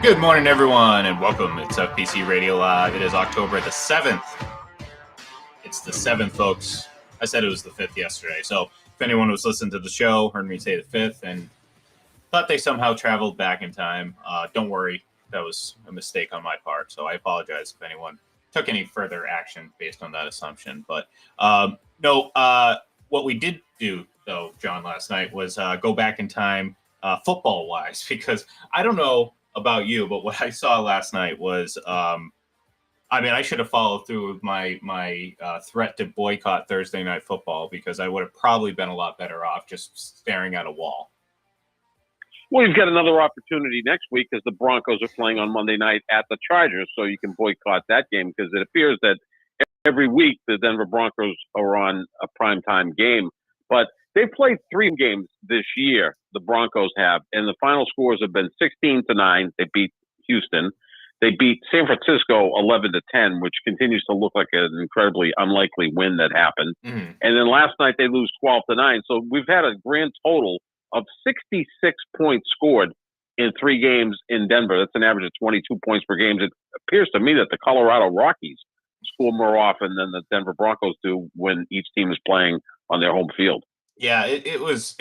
Good morning, everyone, and welcome. It's FPC Radio Live. It is October the 7th. It's the 7th, folks. I said it was the 5th yesterday, so if anyone was listening to the show, heard me say the 5th, and thought they somehow traveled back in time, don't worry. That was a mistake on my part, so I apologize if anyone took any further action based on that assumption. But what we did do, though, John, last night was go back in time football-wise, because I don't know about you, but what I saw last night was, I should have followed through with my threat to boycott Thursday Night Football because I would have probably been a lot better off just staring at a wall. Well, you've got another opportunity next week because the Broncos are playing on Monday night at the Chargers, so you can boycott that game because it appears that every week the Denver Broncos are on a primetime game. But they've played 3 games this year, the Broncos have, and the final scores have been 16-9. They beat Houston. They beat San Francisco 11-10, which continues to look like an incredibly unlikely win that happened. Mm-hmm. And then last night they lose 12-9. So we've had a grand total of 66 points scored in 3 games in Denver. That's an average of 22 points per game. It appears to me that the Colorado Rockies score more often than the Denver Broncos do when each team is playing on their home field. Yeah, it was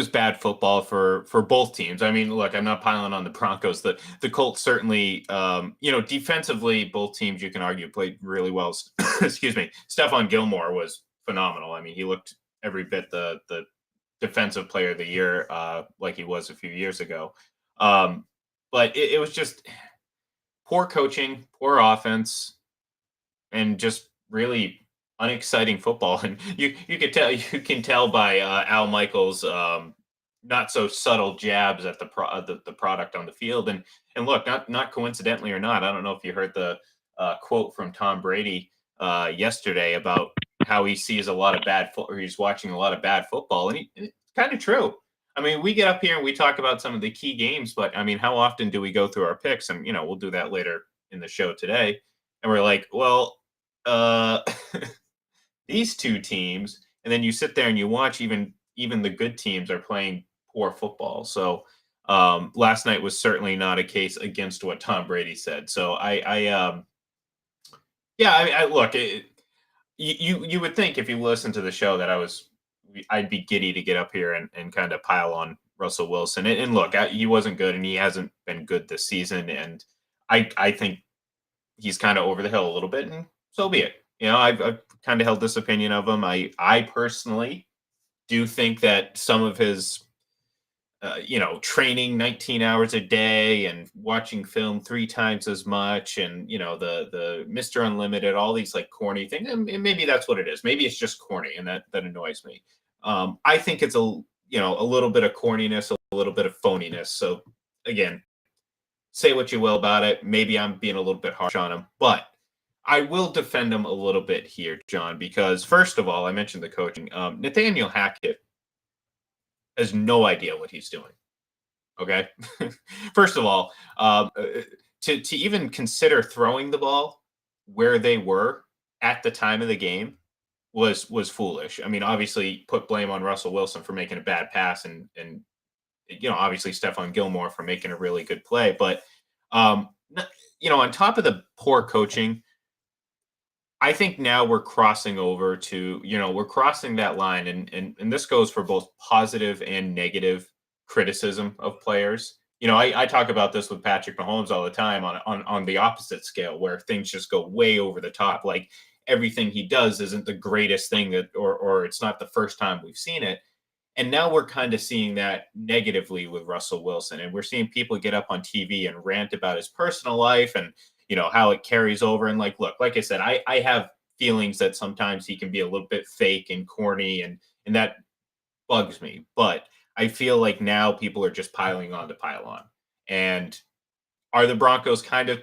bad football for both teams. I mean, look, I'm not piling on the Broncos. The Colts certainly, defensively, both teams you can argue played really well. Excuse me. Stephon Gilmore was phenomenal. I mean, he looked every bit the defensive player of the year like he was a few years ago. But it was just poor coaching, poor offense, and just really unexciting football. And you can tell by Al Michaels' not so subtle jabs at the product on the field. And look, not coincidentally or not, I don't know if you heard the quote from Tom Brady yesterday about how he sees a lot of he's watching a lot of bad football, and it's kind of true. I mean, we get up here and we talk about some of the key games, but I mean, how often do we go through our picks? And we'll do that later in the show today. And we're like, well, these 2 teams, and then you sit there and you watch even the good teams are playing poor football. So last night was certainly not a case against what Tom Brady said. So look, you would think if you listen to the show that I'd be giddy to get up here and kind of pile on Russell Wilson. And look, he wasn't good, and he hasn't been good this season. And I think he's kind of over the hill a little bit, and so be it. I've kind of held this opinion of him. I personally do think that some of his, training 19 hours a day and watching film 3 times as much, and the Mr. Unlimited, all these like corny things, and maybe that's what it is. Maybe it's just corny, and that annoys me. I think it's a little bit of corniness, a little bit of phoniness. So again, say what you will about it. Maybe I'm being a little bit harsh on him, but I will defend him a little bit here, John, because first of all, I mentioned the coaching. Nathaniel Hackett has no idea what he's doing. Okay. First of all, to even consider throwing the ball where they were at the time of the game was foolish. I mean, obviously put blame on Russell Wilson for making a bad pass and obviously Stephon Gilmore for making a really good play. But, on top of the poor coaching, I think now we're crossing over to, we're crossing that line, and this goes for both positive and negative criticism of players. I talk about this with Patrick Mahomes all the time on the opposite scale, where things just go way over the top. Like everything he does isn't the greatest thing or it's not the first time we've seen it. And now we're kind of seeing that negatively with Russell Wilson, and we're seeing people get up on TV and rant about his personal life and how it carries over. And look, like I said, I have feelings that sometimes he can be a little bit fake and corny, and that bugs me. But I feel like now people are just piling on to pile on. And are the Broncos kind of,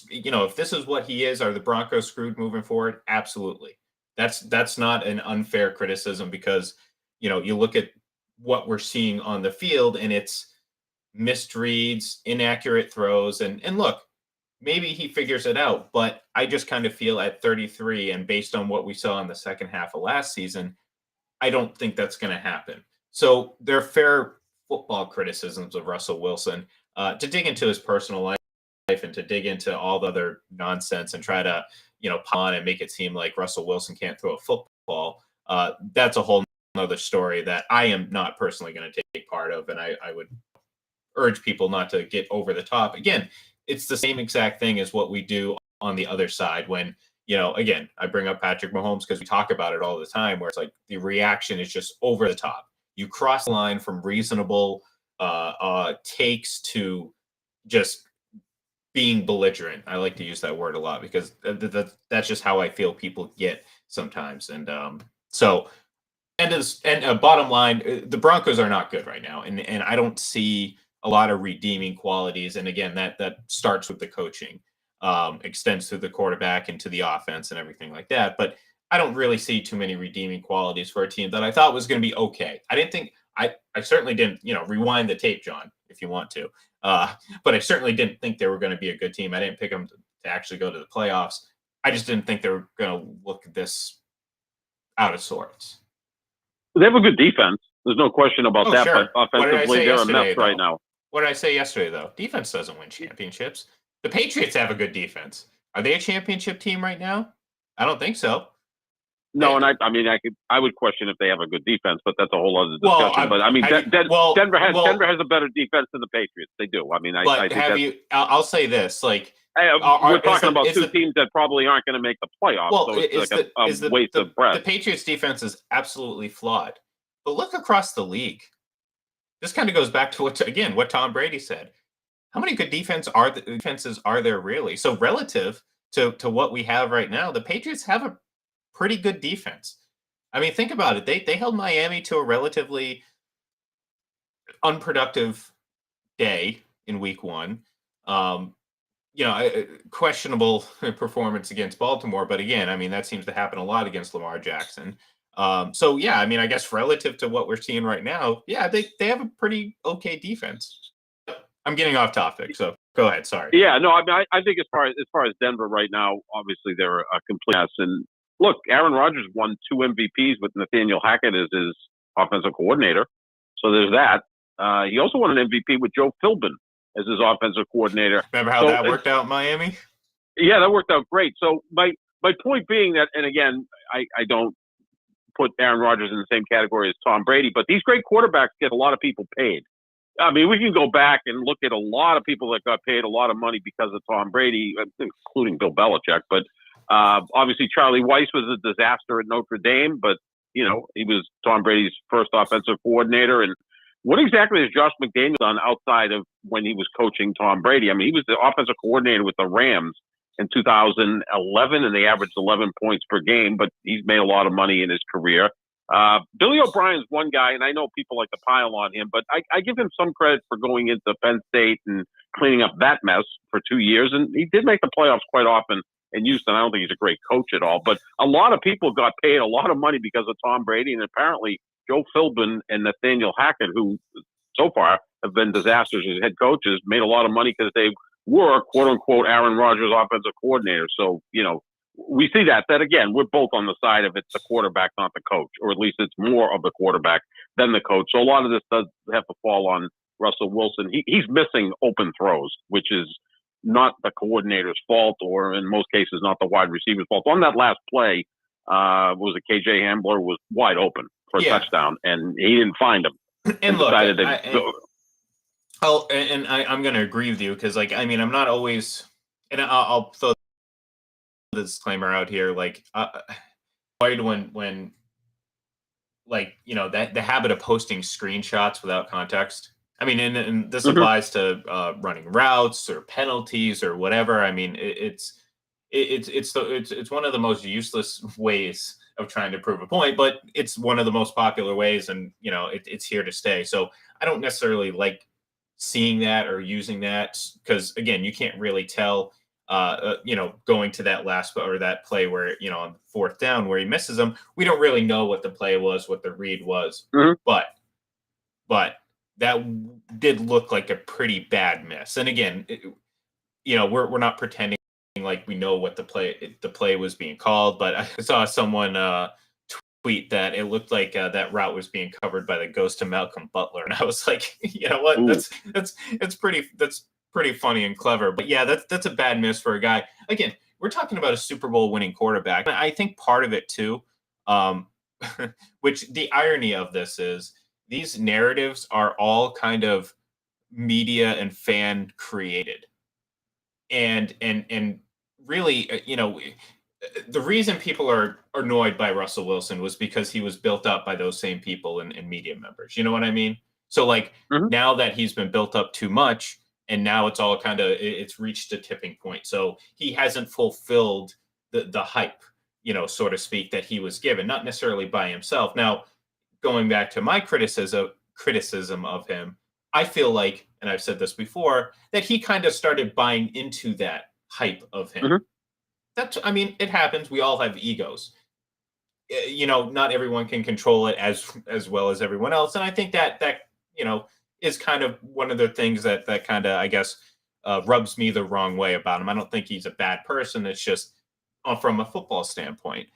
if this is what he is, are the Broncos screwed moving forward? Absolutely. That's not an unfair criticism, because, you look at what we're seeing on the field and it's missed reads, inaccurate throws. And look, maybe he figures it out, but I just kind of feel at 33, and based on what we saw in the second half of last season, I don't think that's going to happen. So they're fair football criticisms of Russell Wilson. to dig into his personal life and to dig into all the other nonsense and try to, pile on and make it seem like Russell Wilson can't throw a football. That's a whole other story that I am not personally going to take part of. And I would urge people not to get over the top. Again, it's the same exact thing as what we do on the other side when, again, I bring up Patrick Mahomes because we talk about it all the time where it's like the reaction is just over the top. You cross the line from reasonable takes to just being belligerent. I like to use that word a lot because that's just how I feel people get sometimes. And bottom line, the Broncos are not good right now, and I don't see a lot of redeeming qualities. And again, that starts with the coaching, extends through the quarterback into the offense and everything like that. But I don't really see too many redeeming qualities for a team that I thought was going to be okay. I didn't think I certainly didn't, rewind the tape, John, if you want to. But I certainly didn't think they were going to be a good team. I didn't pick them to actually go to the playoffs. I just didn't think they were going to look this out of sorts. They have a good defense. There's no question about that. Sure. But offensively, they're a mess right now. What did I say yesterday, though? Defense doesn't win championships. The Patriots have a good defense. Are they a championship team right now? I don't think so. No, and I would question if they have a good defense, but that's a whole other discussion. Denver has a better defense than the Patriots. They do. I'll say this: like we're talking about two teams that probably aren't going to make the playoffs. Well, so it's like a waste of breath. The Patriots' defense is absolutely flawed, but look across the league. This kind of goes back to what Tom Brady said. How many good defenses are there really? So relative to what we have right now, the Patriots have a pretty good defense. I mean, think about it. They held Miami to a relatively unproductive day in week 1. Questionable performance against Baltimore, but again, I mean, that seems to happen a lot against Lamar Jackson. I guess relative to what we're seeing right now, they have a pretty okay defense. I'm getting off topic, so go ahead. Sorry. Yeah, no, I think as far as Denver right now, obviously they're a complete mess. And look, Aaron Rodgers won 2 MVPs with Nathaniel Hackett as his offensive coordinator, so there's that. He also won an MVP with Joe Philbin as his offensive coordinator. Remember how that worked out in Miami? Yeah, that worked out great. So my point being that, and again, I don't put Aaron Rodgers in the same category as Tom Brady, but these great quarterbacks get a lot of people paid. I mean, we can go back and look at a lot of people that got paid a lot of money because of Tom Brady, including Bill Belichick. But obviously, Charlie Weiss was a disaster at Notre Dame, but, he was Tom Brady's first offensive coordinator. And what exactly has Josh McDaniels done outside of when he was coaching Tom Brady? I mean, he was the offensive coordinator with the Rams in 2011, and they averaged 11 points per game, but he's made a lot of money in his career. Billy O'Brien's one guy, and I know people like to pile on him, but I give him some credit for going into Penn State and cleaning up that mess for 2 years, and he did make the playoffs quite often in Houston. I don't think he's a great coach at all, but a lot of people got paid a lot of money because of Tom Brady, and apparently Joe Philbin and Nathaniel Hackett, who so far have been disasters as head coaches, made a lot of money because they were, quote-unquote, Aaron Rodgers offensive coordinator. So, we see that again, we're both on the side of it's the quarterback, not the coach, or at least it's more of the quarterback than the coach. So a lot of this does have to fall on Russell Wilson. He's missing open throws, which is not the coordinator's fault, or in most cases, not the wide receiver's fault. On that last play, was it KJ Hamler was wide open for a touchdown, and he didn't find him. And look, I'm going to agree with you because, I'm not always, and I'll throw the disclaimer out here, when the habit of posting screenshots without context. I mean, and this applies to running routes or penalties or whatever. I mean, it's one of the most useless ways of trying to prove a point, but it's one of the most popular ways, and it's here to stay. So I don't necessarily like seeing that or using that because, again, you can't really tell. Going to that last or that play where on 4th down where he misses them, we don't really know what the play was, what the read was, but that did look like a pretty bad miss. And again, we're not pretending like we know what the play was being called, but I saw someone tweet that it looked like that route was being covered by the ghost of Malcolm Butler, and I was like, you know what, Ooh. that's pretty funny and clever. But yeah, that's a bad miss for a guy. Again, we're talking about a Super Bowl winning quarterback. And I think part of it too, um, which the irony of this is these narratives are all kind of media and fan created, and really, the reason people are annoyed by Russell Wilson was because he was built up by those same people and media members. You know what I mean? So like Mhm. now that he's been built up too much, and now it's all kind of it's reached a tipping point. So he hasn't fulfilled the hype, so to speak, that he was given, not necessarily by himself. Now, going back to my criticism of him, I feel like, and I've said this before, that he kind of started buying into that hype of him. Mhm. I mean, it happens. We all have egos. Not everyone can control it as well as everyone else, and I think that is kind of one of the things that kind of, I guess, rubs me the wrong way about him. I don't think he's a bad person. It's just from a football standpoint.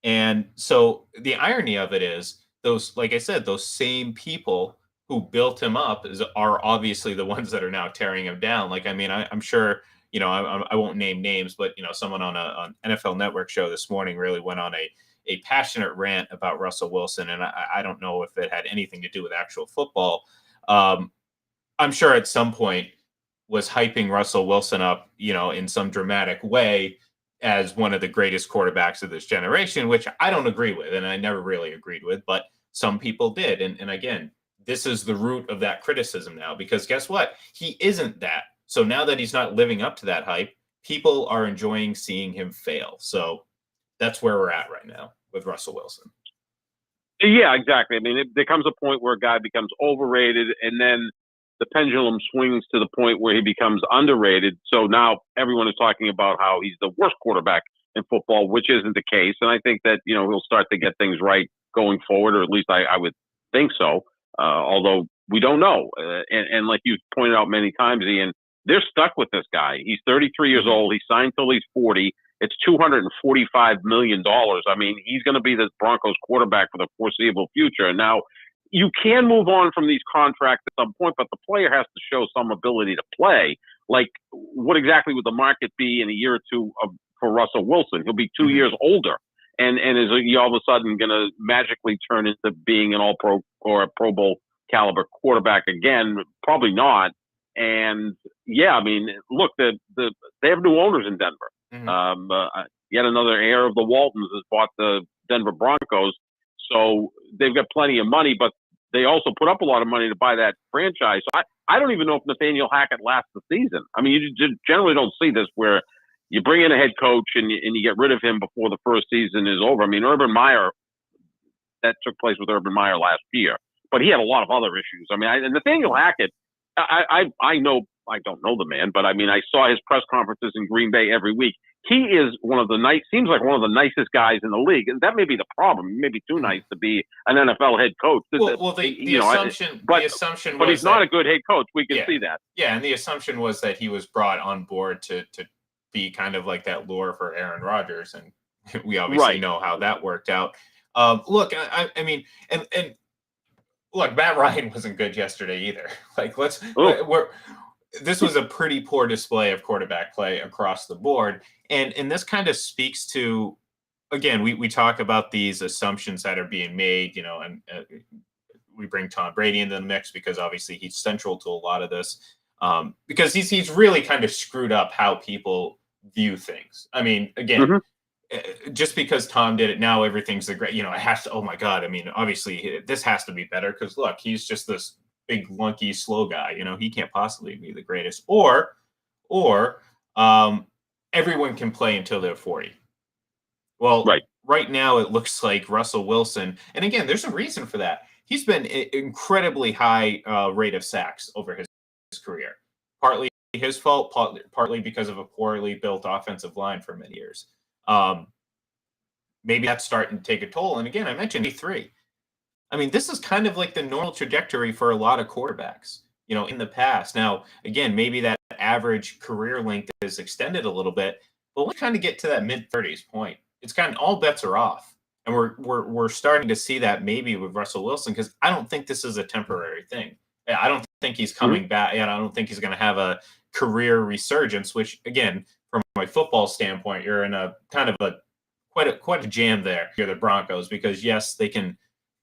And so the irony of it is those, like I said, those same people who built him up are obviously the ones that are now tearing him down. Like, I mean, I'm sure, I won't name names, but, someone on an NFL Network show this morning really went on a passionate rant about Russell Wilson. And I don't know if it had anything to do with actual football. I'm sure at some point was hyping Russell Wilson up, in some dramatic way as one of the greatest quarterbacks of this generation, which I don't agree with, and I never really agreed with, but some people did. And again, this is the root of that criticism now, because guess what? He isn't that. So now that he's not living up to that hype, people are enjoying seeing him fail. So that's where we're at right now with Russell Wilson. Yeah, exactly. I mean, there comes a point where a guy becomes overrated, and then the pendulum swings to the point where he becomes underrated. So now everyone is talking about how he's the worst quarterback in football, which isn't the case. And I think that, he'll start to get things right going forward, or at least I would think so. Although we don't know. And like you pointed out many times, Ian, they're stuck with this guy. He's 33 years old. He signed till he's 40. It's $245 million. I mean, he's going to be the Broncos quarterback for the foreseeable future. And now you can move on from these contracts at some point, but the player has to show some ability to play. Like, what exactly would the market be in a year or two for Russell Wilson? He'll be 2 years older. And is he all of a sudden going to magically turn into being an all-pro or a Pro Bowl caliber quarterback again? Probably not. And, yeah, I mean, look, they have new owners in Denver. Yet another heir of the Waltons has bought the Denver Broncos. So they've got plenty of money, but they also put up a lot of money to buy that franchise. So I don't even know if Nathaniel Hackett lasts the season. I mean, you generally don't see this where you bring in a head coach and you get rid of him before the first season is over. I mean, Urban Meyer, that took place with Urban Meyer last year, but he had a lot of other issues. I mean, and Nathaniel Hackett, I know, I don't know the man, but I mean, I saw his press conferences in Green Bay every week. He is seems like one of the nicest guys in the league. And that may be the problem. He may be too nice to be an NFL head coach. The assumption but was he's not a good head coach. We can see that. Yeah. And the assumption was that he was brought on board to be kind of like that lure for Aaron Rodgers. And we obviously know how that worked out. Look, I mean, and look, Matt Ryan wasn't good yesterday either. Like, this was a pretty poor display of quarterback play across the board. And this kind of speaks to, again, we talk about these assumptions that are being made, and we bring Tom Brady into the mix because obviously he's central to a lot of this, because he's really kind of screwed up how people view things. I mean, again, just because Tom did it, now everything's the great, it has to, oh my God. I mean, obviously this has to be better because look, he's just this big, lunky, slow guy. He can't possibly be the greatest. Or everyone can play until they're 40. Well, right now it looks like Russell Wilson, and again, there's a reason for that. He's been incredibly high rate of sacks over his career. Partly his fault, partly because of a poorly built offensive line for many years. Maybe that's starting to take a toll. And again, I mentioned E3. I mean, this is kind of like the normal trajectory for a lot of quarterbacks, in the past. Now, again, maybe that average career length is extended a little bit, but when we kind of get to that mid-30s point, it's kind of all bets are off. And we're starting to see that maybe with Russell Wilson, because I don't think this is a temporary thing. I don't think he's coming back, and I don't think he's going to have a career resurgence. Which, again, from my football standpoint, you're in a kind of a quite a jam there. You're the Broncos, because yes, they can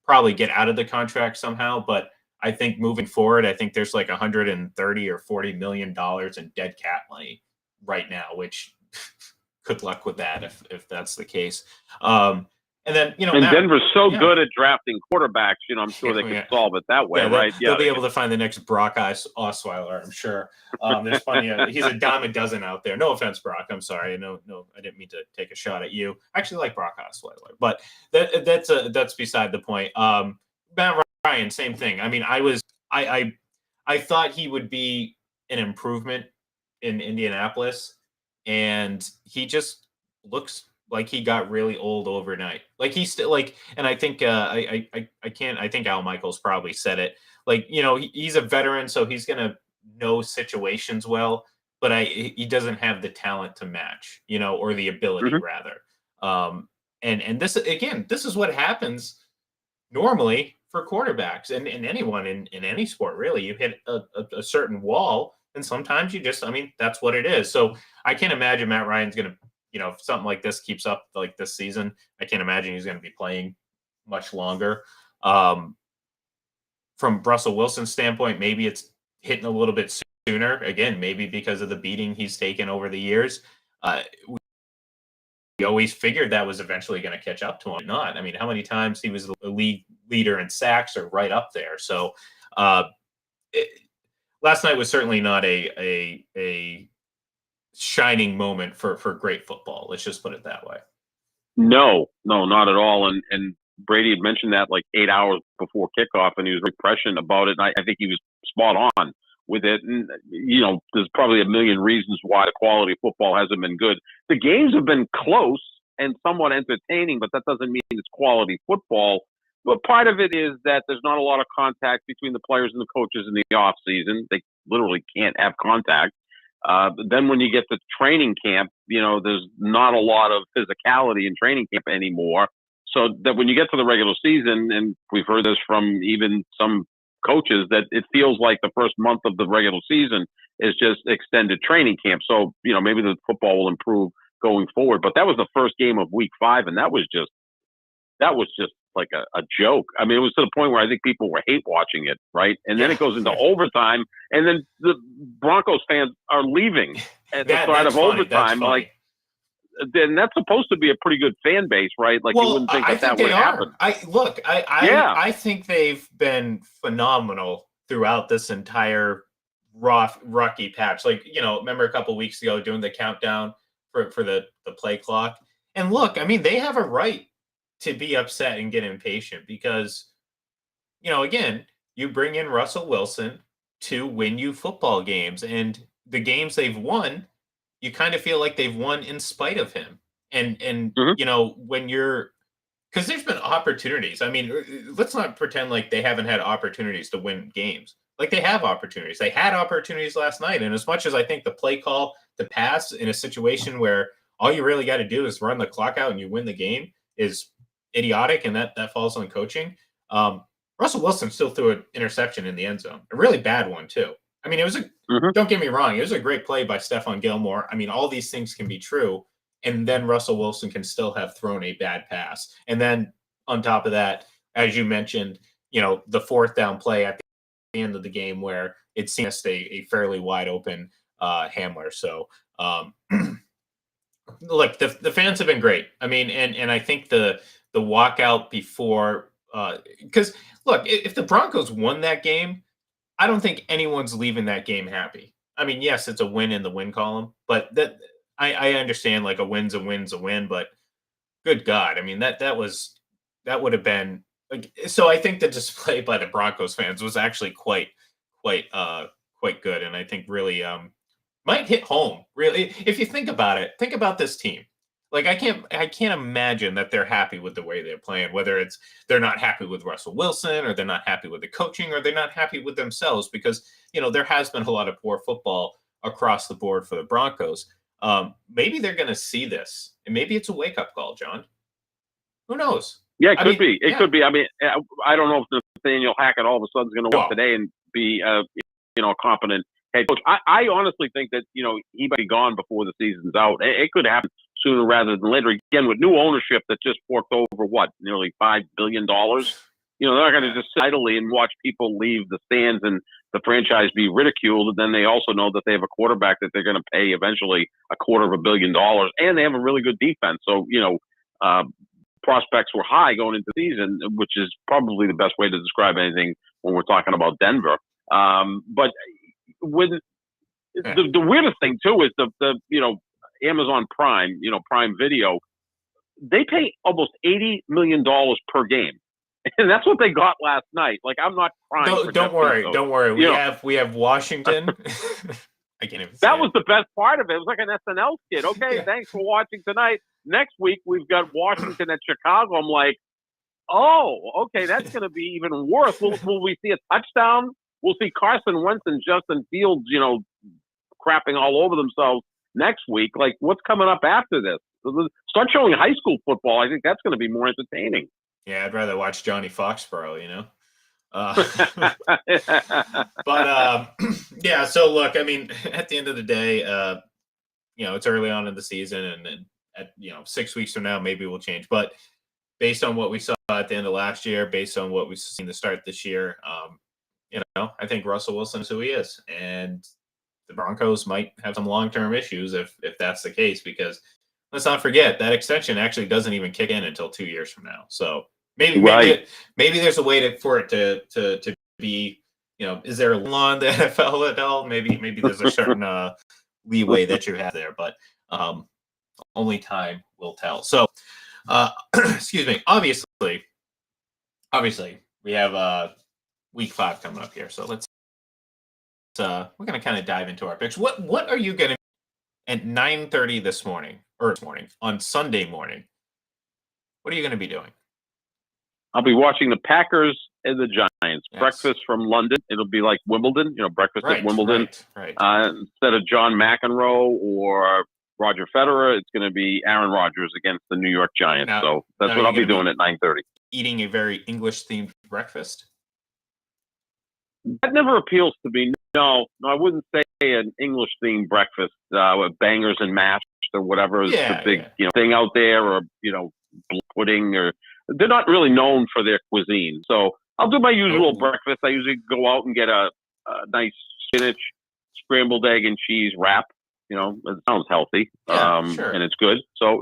probably get out of the contract somehow, but I think moving forward, I think there's like 130 or 40 million dollars in dead cap money right now, which good luck with that if that's the case. And then, and Denver's so good at drafting quarterbacks, I'm sure they could solve it that way, right? They'll be able to find the next Brock Osweiler, I'm sure. There's plenty of, he's a dime a dozen out there. No offense, Brock. I'm sorry. No, I didn't mean to take a shot at you. I actually like Brock Osweiler, but that's beside the point. Matt Ryan, same thing. I mean, I thought he would be an improvement in Indianapolis, and he just looks like he got really old overnight. Like he's still like, and I think I think Al Michaels probably said it. Like, he's a veteran, so he's gonna know situations well, but he doesn't have the talent to match, or the ability rather. And this, again, this is what happens normally for quarterbacks and anyone in any sport, really. You hit a certain wall, and sometimes you just, that's what it is. So I can't imagine Matt Ryan's gonna, if something like this keeps up like this season, I can't imagine he's going to be playing much longer. From Russell Wilson's standpoint, maybe it's hitting a little bit sooner. Again, maybe because of the beating he's taken over the years. We always figured that was eventually going to catch up to him. Not. I mean, how many times he was a league leader in sacks or right up there. So last night was certainly not a shining moment for great football. Let's just put it that way. No, not at all. And Brady had mentioned that like 8 hours before kickoff, and he was very prescient about it. And I think he was spot on with it. And, there's probably a million reasons why the quality of football hasn't been good. The games have been close and somewhat entertaining, but that doesn't mean it's quality football. But part of it is that there's not a lot of contact between the players and the coaches in the off season. They literally can't have contact. Then when you get to training camp, there's not a lot of physicality in training camp anymore. So that when you get to the regular season, and we've heard this from even some coaches, that it feels like the first month of the regular season is just extended training camp. So, maybe the football will improve going forward. But that was the first game of week 5, and that was just like a joke. I mean, it was to the point where I think people were hate watching it, right? And then it goes into overtime, and then the Broncos fans are leaving at the start of overtime. Like, then that's supposed to be a pretty good fan base, right? Like, you wouldn't think that would happen. I think they've been phenomenal throughout this entire rocky patch. Like, remember a couple of weeks ago doing the countdown for the play clock? And look, they have a right to be upset and get impatient because, again, you bring in Russell Wilson to win you football games, and the games they've won, you kind of feel like they've won in spite of him. And when you're, because there's been opportunities. Let's not pretend like they haven't had opportunities to win games. Like, they have opportunities. They had opportunities last night. And as much as I think the play call, the pass in a situation where all you really got to do is run the clock out and you win the game is idiotic, and that falls on coaching. Russell Wilson still threw an interception in the end zone, a really bad one too. It was don't get me wrong, it was a great play by Stephon Gilmore. All these things can be true, and then Russell Wilson can still have thrown a bad pass. And then on top of that, as you mentioned, the fourth down play at the end of the game where it seemed a fairly wide open Hamler. So look, the fans have been great. And I think the walkout before, because look, if the Broncos won that game, I don't think anyone's leaving that game happy. Yes, it's a win in the win column, but that I understand, like, a win's a win, but good God, that would have been like, so I think the display by the Broncos fans was actually quite good, and I think really might hit home. Really, if you think about it, think about this team. Like, I can't imagine that they're happy with the way they're playing, whether it's they're not happy with Russell Wilson, or they're not happy with the coaching, or they're not happy with themselves, because, there has been a lot of poor football across the board for the Broncos. Maybe they're going to see this, and maybe it's a wake-up call, John. Who knows? Yeah, it could be. It yeah. could be. I mean, I don't know if Nathaniel Hackett all of a sudden is going to Well, work today and be, a competent head coach. I honestly think that, he might be gone before the season's out. It could happen sooner rather than later. Again, with new ownership that just forked over, nearly $5 billion? They're not going to just sit idly and watch people leave the stands and the franchise be ridiculed. And then they also know that they have a quarterback that they're going to pay eventually $250 million, and they have a really good defense. So, prospects were high going into the season, which is probably the best way to describe anything when we're talking about Denver. But with the weirdest thing too is the Amazon Prime, Prime Video, they pay almost $80 million per game. And that's what they got last night. Like, I'm not crying. Don't worry. We have Washington. I can't even. That was the best part of it. It was like an SNL skit. Okay, Thanks for watching tonight. Next week we've got Washington at Chicago. I'm like, oh, okay, that's going to be even worse. Will we see a touchdown? We'll see Carson Wentz and Justin Fields, crapping all over themselves next week. Like, what's coming up after this? Start showing high school football. I think that's going to be more entertaining. Yeah, I'd rather watch Johnny Foxborough, But yeah. So look, I mean, at the end of the day, it's early on in the season, and at 6 weeks from now, maybe we'll change. But based on what we saw at the end of last year, based on what we've seen to start this year, I think Russell Wilson is who he is, and the Broncos might have some long-term issues if that's the case, because let's not forget that extension actually doesn't even kick in until 2 years from now. So maybe there's a way for it to be, is there a law in the NFL at all? Maybe there's a certain leeway that you have there, but only time will tell. So, excuse me. Obviously, we have week 5 coming up here. So we're going to kind of dive into our picks. What are you going to at 9:30 this morning on Sunday morning? What are you going to be doing? I'll be watching the Packers and the Giants. Yes. Breakfast from London. It'll be like Wimbledon, breakfast at Wimbledon. Right. Instead of John McEnroe or Roger Federer, it's going to be Aaron Rodgers against the New York Giants. So that's what I'll be doing at 9:30. Eating a very English-themed breakfast? That never appeals to me. No, I wouldn't say an English-themed breakfast with bangers and mash or whatever is the big thing out there, or pudding, or they're not really known for their cuisine. So I'll do my usual breakfast. I usually go out and get a nice spinach, scrambled egg and cheese wrap. It sounds healthy, sure. And it's good. So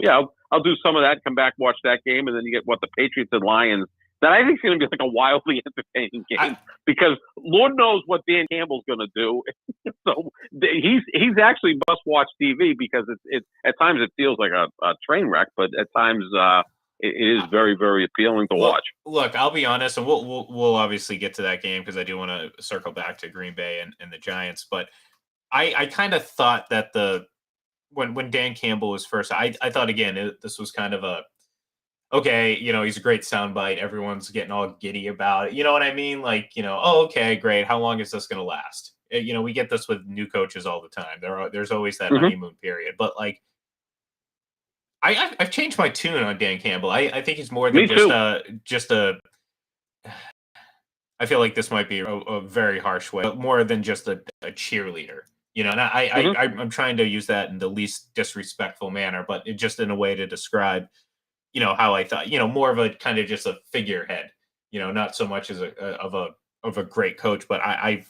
I'll do some of that. Come back, watch that game, and then you get the Patriots and Lions. That I think is going to be like a wildly entertaining game, because Lord knows what Dan Campbell's going to do. So he's actually must-watch TV, because it's at times it feels like a train wreck, but at times it is very, very appealing to watch. Look, I'll be honest, and we'll obviously get to that game, because I do want to circle back to Green Bay and the Giants. But I kind of thought that when Dan Campbell was first, I thought again this was kind of a. Okay, he's a great soundbite. Everyone's getting all giddy about it. You know what I mean? Like, okay, great. How long is this going to last? We get this with new coaches all the time. There's always that honeymoon period. But like, I've changed my tune on Dan Campbell. I think he's more than just a. I feel like this might be a very harsh way, but more than just a cheerleader. And I'm trying to use that in the least disrespectful manner, but just in a way to describe. How I thought, more of a kind of just a figurehead, not so much as of a great coach, but I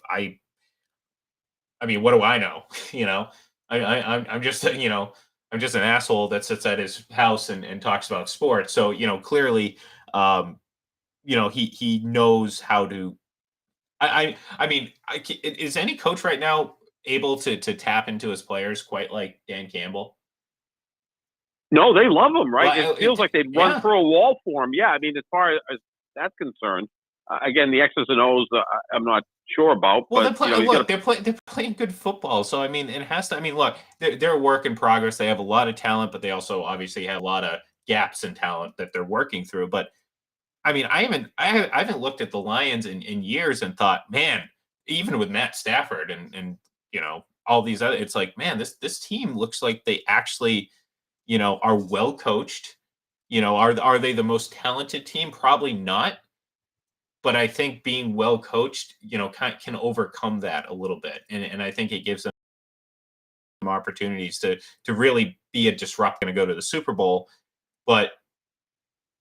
mean, what do I know? I'm just, I'm just an asshole that sits at his house and talks about sports. So, clearly, he knows how to, I mean, is any coach right now able to tap into his players quite like Dan Campbell? No, they love him, right? Well, it feels like they'd run through a wall for him. Yeah, I mean, as far as that's concerned, again, the X's and O's, I'm not sure about. Well, but, they're playing good football. So, I mean, it has to. I mean, look, they're a work in progress. They have a lot of talent, but they also obviously have a lot of gaps in talent that they're working through. But I mean, I haven't looked at the Lions in years and thought, man, even with Matt Stafford and all these other, it's like, man, this team looks like they actually. Are well coached. Are they the most talented team? Probably not. But I think being well coached, can overcome that a little bit, and I think it gives them opportunities to really be a disrupt and go to the Super Bowl. But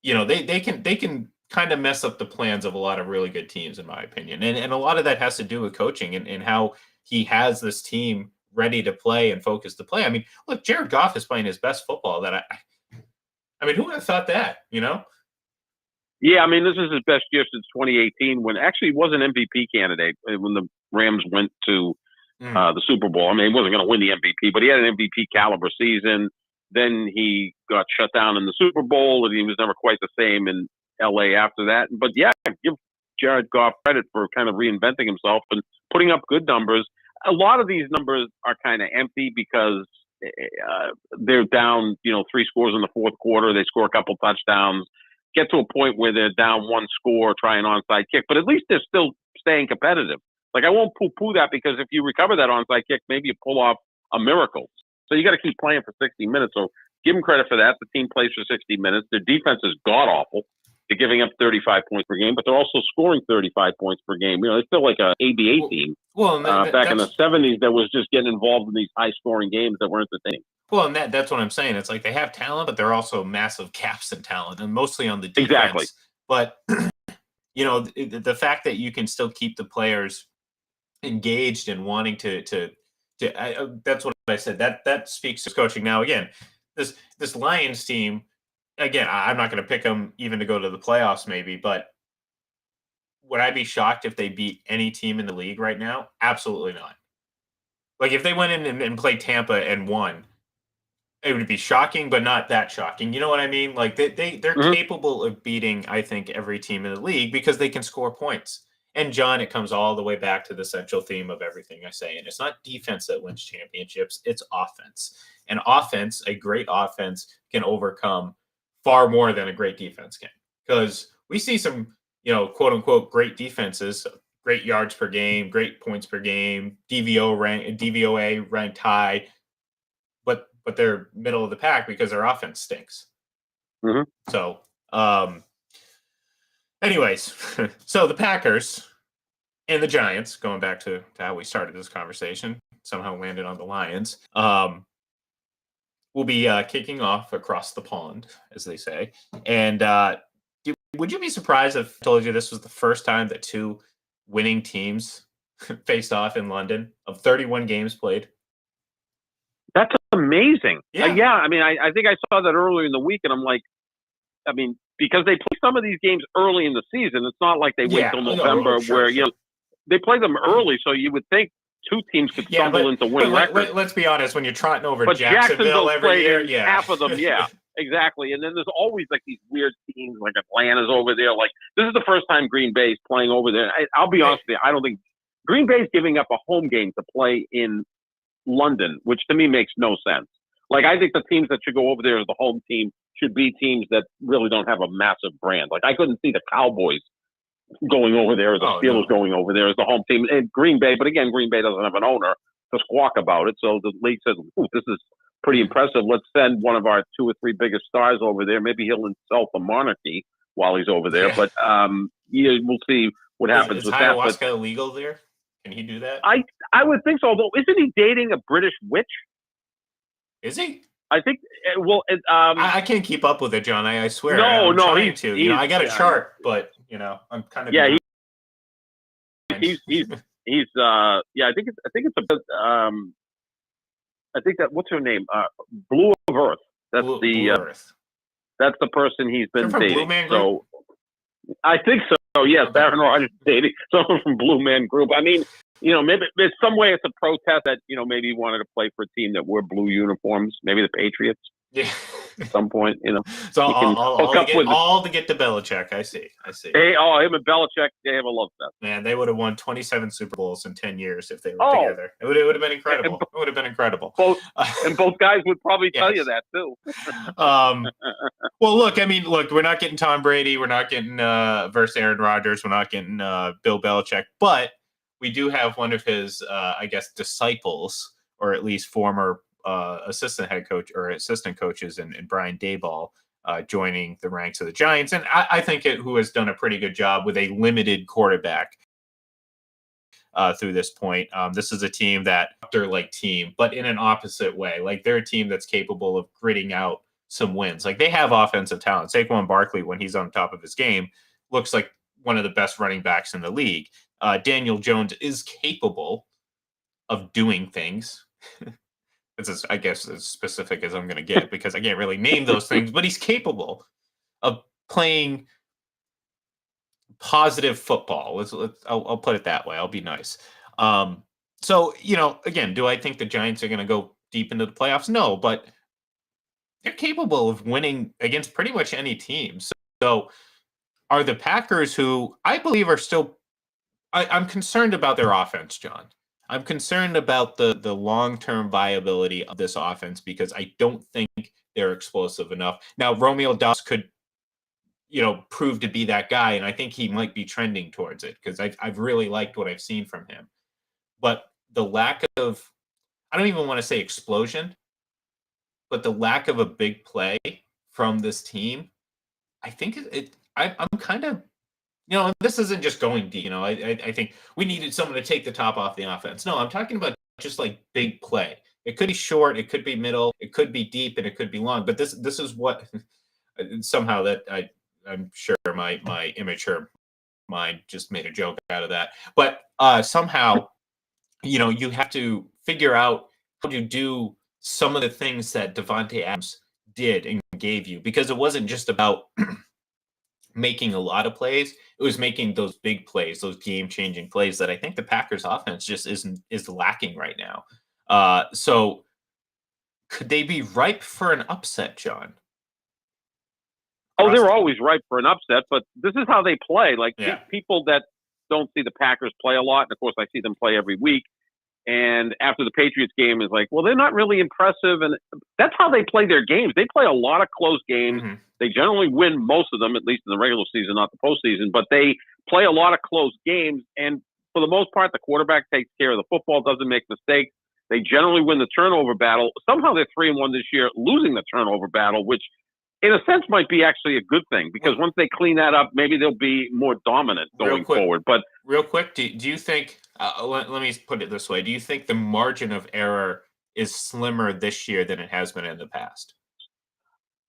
they can kind of mess up the plans of a lot of really good teams, in my opinion, and a lot of that has to do with coaching and how he has this team ready to play and focused to play. I mean, look, Jared Goff is playing his best football that I mean, who would have thought that, Yeah, I mean, this is his best year since 2018, when actually he was an MVP candidate when the Rams went to the Super Bowl. I mean, he wasn't going to win the MVP, but he had an MVP caliber season. Then he got shut down in the Super Bowl, and he was never quite the same in LA after that. But yeah, give Jared Goff credit for kind of reinventing himself and putting up good numbers. A lot of these numbers are kind of empty because they're down, 3 scores in the fourth quarter. They score a couple touchdowns, get to a point where they're down 1 score, try an onside kick, but at least they're still staying competitive. Like, I won't poo-poo that, because if you recover that onside kick, maybe you pull off a miracle. So you got to keep playing for 60 minutes. So give them credit for that. The team plays for 60 minutes. Their defense is god-awful. They're giving up 35 points per game, but they're also scoring 35 points per game. They feel like an ABA team. Well, back in the 70s that was just getting involved in these high-scoring games that were entertaining. Well, and that's what I'm saying. It's like they have talent, but they're also massive gaps in talent, and mostly on the defense. Exactly. But, the fact that you can still keep the players engaged and wanting that's what I said. That speaks to coaching. Now, again, this Lions team, again, I'm not going to pick them even to go to the playoffs, maybe, but would I be shocked if they beat any team in the league right now? Absolutely not. Like, if they went in and played Tampa and won, it would be shocking, but not that shocking. You know what I mean? Like, they're capable of beating, I think, every team in the league because they can score points. And John, it comes all the way back to the central theme of everything I say. And it's not defense that wins championships, it's offense. And offense, a great offense, can overcome far more than a great defense can. Because we see some, quote unquote, great defenses, great yards per game, great points per game, DVOA ranked high, but they're middle of the pack because their offense stinks. Mm-hmm. So, anyways, so the Packers and the Giants, going back to how we started this conversation, somehow landed on the Lions, will be kicking off across the pond, as they say. And would you be surprised if I told you this was the first time that 2 winning teams faced off in London of 31 games played? That's amazing. Yeah. I mean, I think I saw that earlier in the week, and I'm like, I mean, because they play some of these games early in the season, it's not like they wait till November sure. They play them early, so you would think 2 teams could stumble into winning records. Let's be honest, when you're trotting over Jacksonville every year, half of them, exactly. And then there's always like these weird teams, like Atlanta's over there. Like, this is the first time Green Bay's playing over there. I'll be honest with you, I don't think Green Bay's giving up a home game to play in London, which to me makes no sense. Like, I think the teams that should go over there as the home team should be teams that really don't have a massive brand. Like, I couldn't see the Cowboys going over there, or the Steelers going over there as the home team, and Green Bay. But again, Green Bay doesn't have an owner to squawk about it. So the league says, this is pretty impressive. Let's send one of our 2 or 3 biggest stars over there. Maybe he'll insult the monarchy while he's over there. But we'll see what happens with that. Is ayahuasca illegal there? Can he do that? I would think so. Although, isn't he dating a British witch? Is he? I think. Well, I can't keep up with it, John. I swear. No, trying to. I got a chart, but I'm kind of. Yeah, he's. I think it's a bit. I think that, what's her name? Blue of Earth. That's Blue Earth. That's the person he's been dating. Blue Man Group? So I think so. Yes, okay. Aaron Rodgers dating someone from Blue Man Group. I mean, maybe there's some way it's a protest that maybe he wanted to play for a team that wore blue uniforms. Maybe the Patriots. Yeah. At some point, So all to get to Belichick. I see. Hey, him and Belichick, they have a love fest. Man, they would have won 27 Super Bowls in 10 years if they were together. It would have been incredible. It would have been incredible. Both guys would probably tell you that too. Well, look, we're not getting Tom Brady. We're not getting versus Aaron Rodgers. We're not getting Bill Belichick. But we do have one of his, disciples, or at least former assistant head coach or assistant coaches in Brian Daboll, joining the ranks of the Giants. And I think who has done a pretty good job with a limited quarterback through this point. This is a team that they're like team, but in an opposite way. Like they're a team that's capable of gritting out some wins. Like they have offensive talent. Saquon Barkley, when he's on top of his game, looks like one of the best running backs in the league. Daniel Jones is capable of doing things. This is, I guess, as specific as I'm going to get because I can't really name those things, but he's capable of playing positive football. I'll put it that way. I'll be nice. So, again, do I think the Giants are going to go deep into the playoffs? No, but they're capable of winning against pretty much any team. So are the Packers, who I believe are still I'm concerned about their offense, John. I'm concerned about the long-term viability of this offense because I don't think they're explosive enough. Now, Romeo Doubs could, prove to be that guy, and I think he might be trending towards it because I've really liked what I've seen from him. But the lack of, I don't even want to say explosion, but the lack of a big play from this team, I think I'm kind of, this isn't just going deep. I think we needed someone to take the top off the offense. No, I'm talking about just like big play. It could be short, it could be middle, it could be deep, and it could be long. But this is what somehow that I'm sure my immature mind just made a joke out of that. But somehow, you have to figure out how to do some of the things that Devontae Adams did and gave you, because it wasn't just about making a lot of plays. It was making those big plays, those game-changing plays that I think the Packers offense just is lacking right now. So could they be ripe for an upset, John? Oh, they're always ripe for an upset, but this is how they play. Like people that don't see the Packers play a lot, and of course I see them play every week, and after the Patriots game is like, well, they're not really impressive, and that's how they play their games. They play a lot of close games. Mm-hmm. They generally win most of them, at least in the regular season, not the postseason, but they play a lot of close games, and for the most part, the quarterback takes care of the football, doesn't make mistakes. They generally win the turnover battle. Somehow they're 3-1 this year, losing the turnover battle, which in a sense might be actually a good thing, because once they clean that up, maybe they'll be more dominant going forward. But real quick, do you think, let me put it this way, do you think the margin of error is slimmer this year than it has been in the past?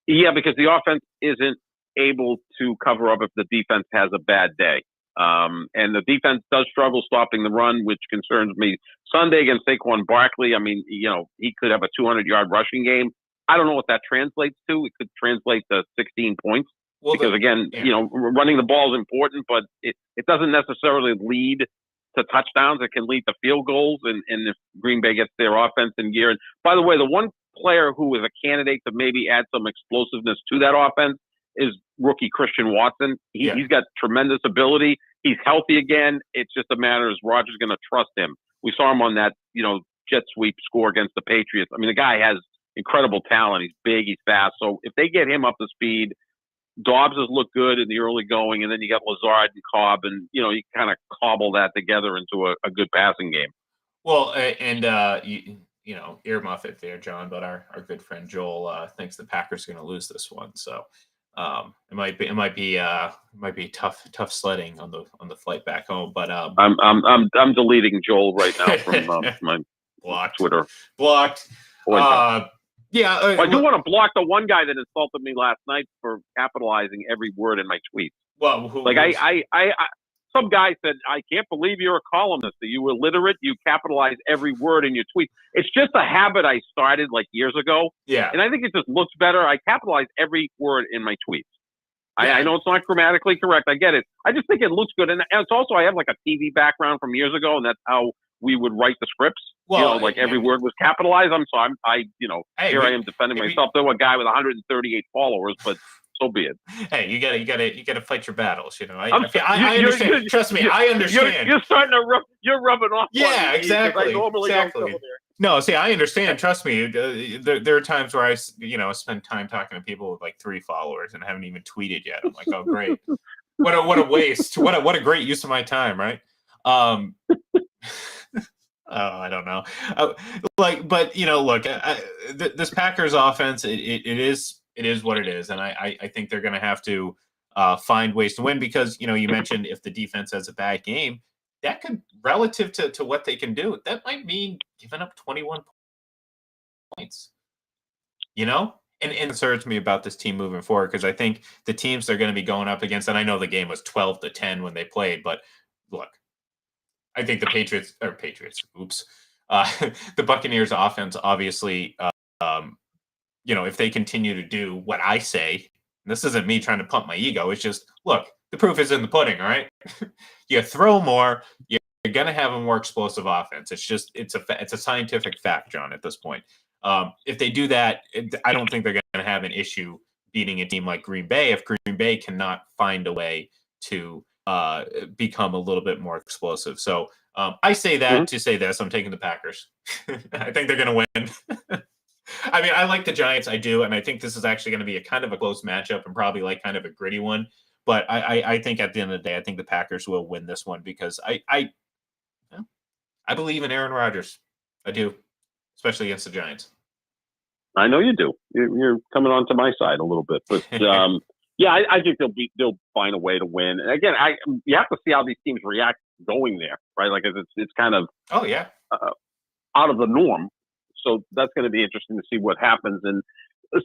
Yeah, because the offense isn't able to cover up if the defense has a bad day. And the defense does struggle stopping the run, which concerns me. Sunday against Saquon Barkley, I mean, he could have a 200-yard rushing game. I don't know what that translates to. It could translate to 16 points. Well, because, running the ball is important, but it doesn't necessarily lead to touchdowns. It can lead to field goals, and if Green Bay gets their offense in gear. And by the way, the one player who is a candidate to maybe add some explosiveness to that offense is rookie Christian Watson. He's got tremendous ability. He's healthy again. It's just a matter of Rodgers going to trust him. We saw him on that, jet sweep score against the Patriots. I mean, the guy has incredible talent. He's big. He's fast. So if they get him up to speed, Dobbs has looked good in the early going, and then you got Lazard and Cobb, and you kind of cobble that together into a good passing game. Well, and earmuff it there, John. But our good friend Joel thinks the Packers are going to lose this one, so it might be tough sledding on the flight back home. But I'm deleting Joel right now from my blocked Twitter. Blocked. I do want to block the one guy that insulted me last night for capitalizing every word in my tweets. Well, some guy said, "I can't believe you're a columnist. Are you illiterate? You capitalize every word in your tweets." It's just a habit I started like years ago. Yeah. And I think it just looks better. I capitalize every word in my tweets. Yeah. I know it's not grammatically correct. I get it. I just think it looks good. And it's also, I have like a TV background from years ago, and that's how we would write the scripts. Well, every word was capitalized. I am defending myself. There were a guy with 138 followers, but so be it. Hey, you gotta fight your battles. I understand. Trust me, I understand. You're starting to you're rubbing off. Yeah, exactly. I normally don't go there. No, see, I understand. Trust me. There are times where I spend time talking to people with like 3 followers and haven't even tweeted yet. I'm like, oh great, what a waste. What a great use of my time, right? I don't know. Look, this Packers offense, it It is what it is, and I think they're going to have to find ways to win because you mentioned if the defense has a bad game, that could relative to what they can do, that might mean giving up 21 points. And it concerns me about this team moving forward because I think the teams they're going to be going up against, and I know the game was 12-10 when they played, but look, I think the Patriots, oops, the Buccaneers offense, obviously, if they continue to do what I say, this isn't me trying to pump my ego. It's just, look, the proof is in the pudding, all right? You throw more, you're going to have a more explosive offense. It's a scientific fact, John, at this point. If they do that, I don't think they're going to have an issue beating a team like Green Bay if Green Bay cannot find a way to become a little bit more explosive. So I say that to say this. I'm taking the Packers. I think they're going to win. I mean, I like the Giants. I do. And I think this is actually going to be a kind of a close matchup and probably like kind of a gritty one. But I think at the end of the day, I think the Packers will win this one because I believe in Aaron Rodgers. I do, especially against the Giants. I know you do. You're coming on to my side a little bit, but yeah, I think they'll find a way to win. And again, you have to see how these teams react going there, right? Like it's kind of out of the norm. So that's going to be interesting to see what happens. And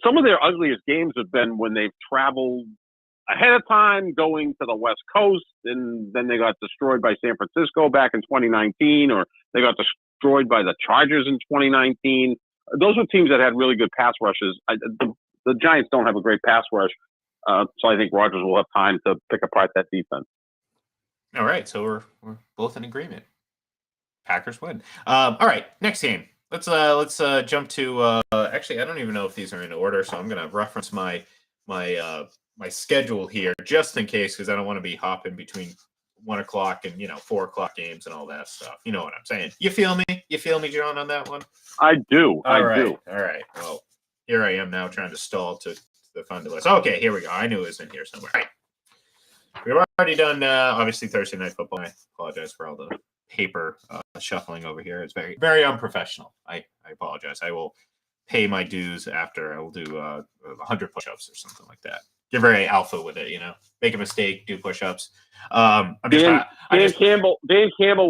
some of their ugliest games have been when they've traveled ahead of time going to the West Coast, and then they got destroyed by San Francisco back in 2019, or they got destroyed by the Chargers in 2019. Those were teams that had really good pass rushes. The Giants don't have a great pass rush, so I think Rodgers will have time to pick apart that defense. All right, so we're both in agreement. Packers win. All right, next game. Let's jump to. Actually, I don't even know if these are in order, so I'm going to reference my schedule here just in case because I don't want to be hopping between 1 o'clock and 4 o'clock games and all that stuff. You know what I'm saying? You feel me? You feel me, John, on that one? I do. All right. Well, here I am now trying to stall to find the list. Okay, here we go. I knew it was in here somewhere. All right. We've already done obviously Thursday Night Football. I apologize for all the paper shuffling over here. It's very, very unprofessional. I apologize. I will pay my dues after. I will do 100 push-ups or something like that. You're very alpha with it, make a mistake, do push-ups. Dan Campbell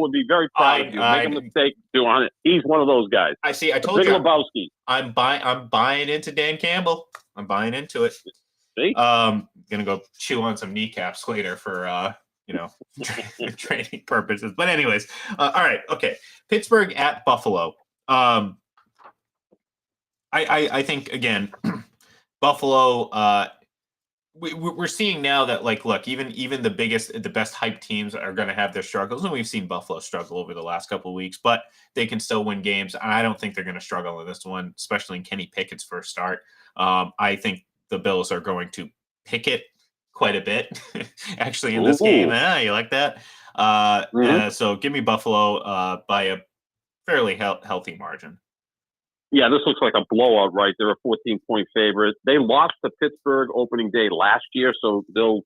would be very proud of you. Make a mistake, do on it. He's one of those guys. I see. I told you. Lebowski. I'm buying into Dan Campbell. I'm buying into it. See? Gonna go chew on some kneecaps later for training purposes. But anyways, all right, okay. Pittsburgh at Buffalo. I think again, Buffalo. We're seeing now that look, even the best hype teams are going to have their struggles, and we've seen Buffalo struggle over the last couple of weeks, but they can still win games. And I don't think they're going to struggle in this one, especially in Kenny Pickett's first start. I think the Bills are going to pick it quite a bit, actually, in this game. You like that? So give me Buffalo by a fairly healthy margin. Yeah, this looks like a blowout, right? They're a 14-point favorite. They lost to Pittsburgh opening day last year, so they'll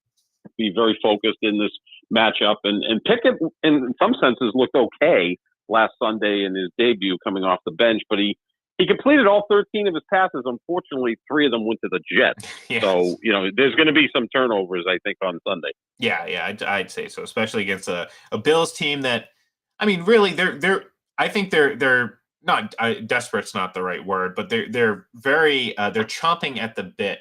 be very focused in this matchup. And Pickett, in some senses, looked okay last Sunday in his debut coming off the bench, but he completed all 13 of his passes. Unfortunately, 3 of them went to the Jets. Yes. So, there's going to be some turnovers, I think, on Sunday. Yeah, I'd say so, especially against a Bills team that, I mean, really, I think they're not desperate's not the right word, but they're very they're chomping at the bit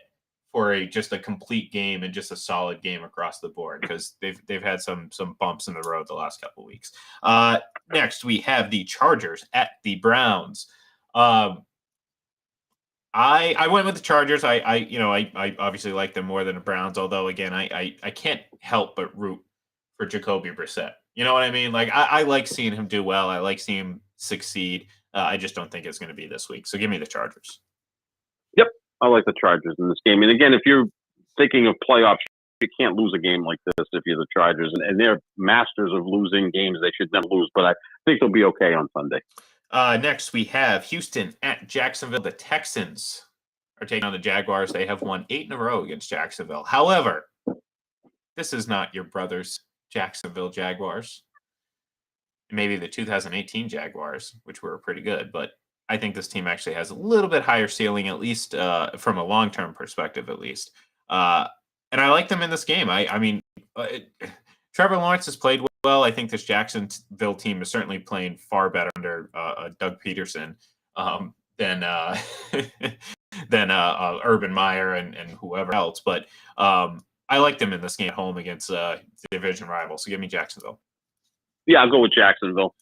for just a complete game and just a solid game across the board because they've had some bumps in the road the last couple of weeks. Next we have the Chargers at the Browns. I went with the Chargers. I obviously like them more than the Browns, although again I can't help but root for Jacoby Brissett. You know what I mean? I like seeing him do well. I like seeing him succeed. I just don't think it's going to be this week. So give me the Chargers. Yep, I like the Chargers in this game. And again, if you're thinking of playoffs, you can't lose a game like this if you're the Chargers. And they're masters of losing games they should never lose. But I think they'll be okay on Sunday. Next, we have Houston at Jacksonville. The Texans are taking on the Jaguars. They have won 8 in a row against Jacksonville. However, this is not your brother's Jacksonville Jaguars. Maybe the 2018 Jaguars, which were pretty good, but I think this team actually has a little bit higher ceiling, at least from a long-term perspective, at least. And I like them in this game. I mean, Trevor Lawrence has played well. I think this Jacksonville team is certainly playing far better under Doug Peterson than than Urban Meyer and whoever else. But I like them in this game at home against the division rival. So give me Jacksonville. Yeah, I'll go with Jacksonville.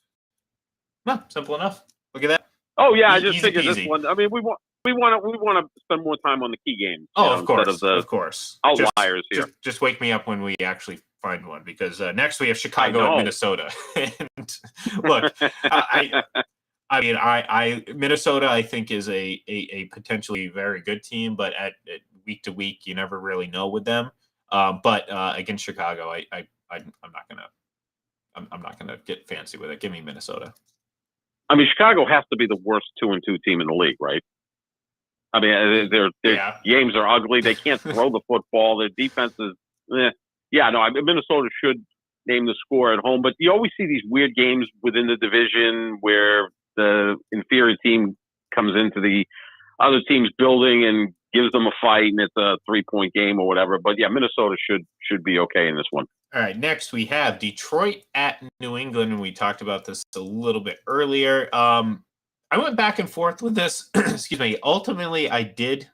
No, simple enough. Look at that. Oh yeah, I just figured this one. I mean, we want to spend more time on the key games. Oh, of course, instead of of course. Outliers here. Just wake me up when we actually find one, because next we have Chicago and Minnesota. And look, I mean, Minnesota, I think, is a potentially very good team, but at week to week, you never really know with them. But against Chicago, I'm not gonna get fancy with it. Give me Minnesota. I mean, Chicago has to be the worst 2-2 team in the league, right? I mean, their games are ugly. They can't throw the football. Their defense is, yeah. No, Minnesota should name the score at home, but you always see these weird games within the division where the inferior team comes into the other team's building and gives them a fight, and it's a 3-point game or whatever. But yeah, Minnesota should be okay in this one. All right, next we have Detroit at New England, and we talked about this a little bit earlier. I went back and forth with this. Excuse me. Ultimately, I did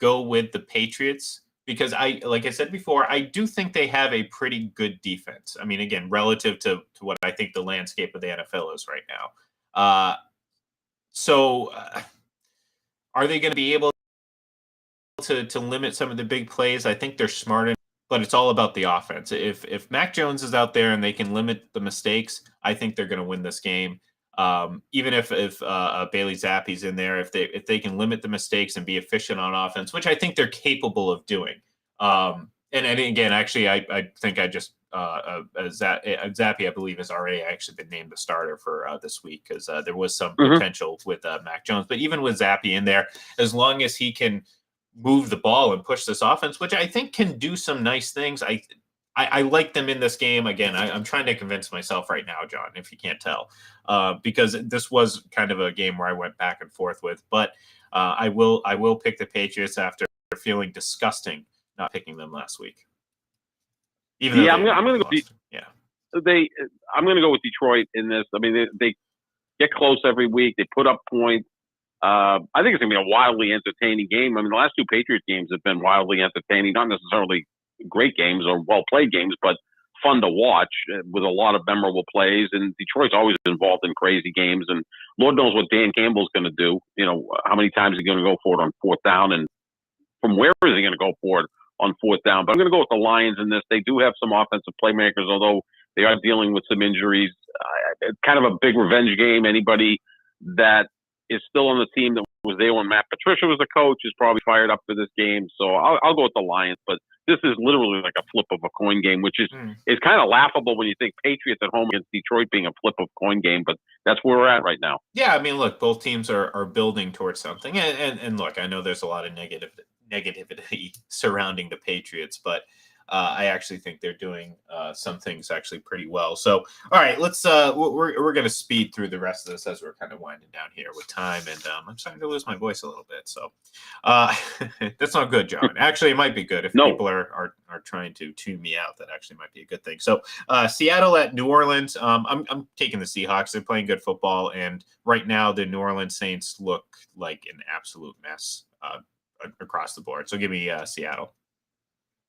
go with the Patriots because like I said before, I do think they have a pretty good defense. I mean, again, relative to what I think the landscape of the NFL is right now. So are they going to be able to limit some of the big plays? I think they're smart enough, but it's all about the offense. If Mac Jones is out there and they can limit the mistakes, I think they're going to win this game. Even if Bailey Zappi's in there, if they can limit the mistakes and be efficient on offense, which I think they're capable of doing. And again, actually, I think I just Zappi, I believe, has already actually been named the starter for this week, because there was some potential with Mac Jones. But even with Zappi in there, as long as he can move the ball and push this offense, which I think can do some nice things, I like them in this game. Again, I'm trying to convince myself right now, John, if you can't tell, because this was kind of a game where I went back and forth with. But I will pick the Patriots after feeling disgusting not picking them last week. I'm going to go. I'm going to go with Detroit in this. I mean, they get close every week. They put up points. I think it's going to be a wildly entertaining game. I mean, the last two Patriots games have been wildly entertaining, not necessarily great games or well-played games, but fun to watch with a lot of memorable plays. And Detroit's always involved in crazy games, and Lord knows what Dan Campbell's going to do. You know, how many times is he going to go for it on fourth down, and from where is he going to go for it on fourth down? But I'm going to go with the Lions in this. They do have some offensive playmakers, although they are dealing with some injuries. It's kind of a big revenge game. Anybody that is still on the team that was there when Matt Patricia was the coach is probably fired up for this game. So I'll go with the Lions. But this is literally like a flip of a coin game, which is kind of laughable when you think Patriots at home against Detroit being a flip of coin game. But that's where we're at right now. Yeah, I mean, look, both teams are building towards something. And look, I know there's a lot of negativity surrounding the Patriots, but I actually think they're doing some things actually pretty well. So, all right, let's we're going to speed through the rest of this as we're kind of winding down here with time, and I'm starting to lose my voice a little bit. So that's not good, John. Actually, it might be good if people are trying to tune me out. That actually might be a good thing. So Seattle at New Orleans. I'm taking the Seahawks. They're playing good football, and right now the New Orleans Saints look like an absolute mess across the board. So give me Seattle.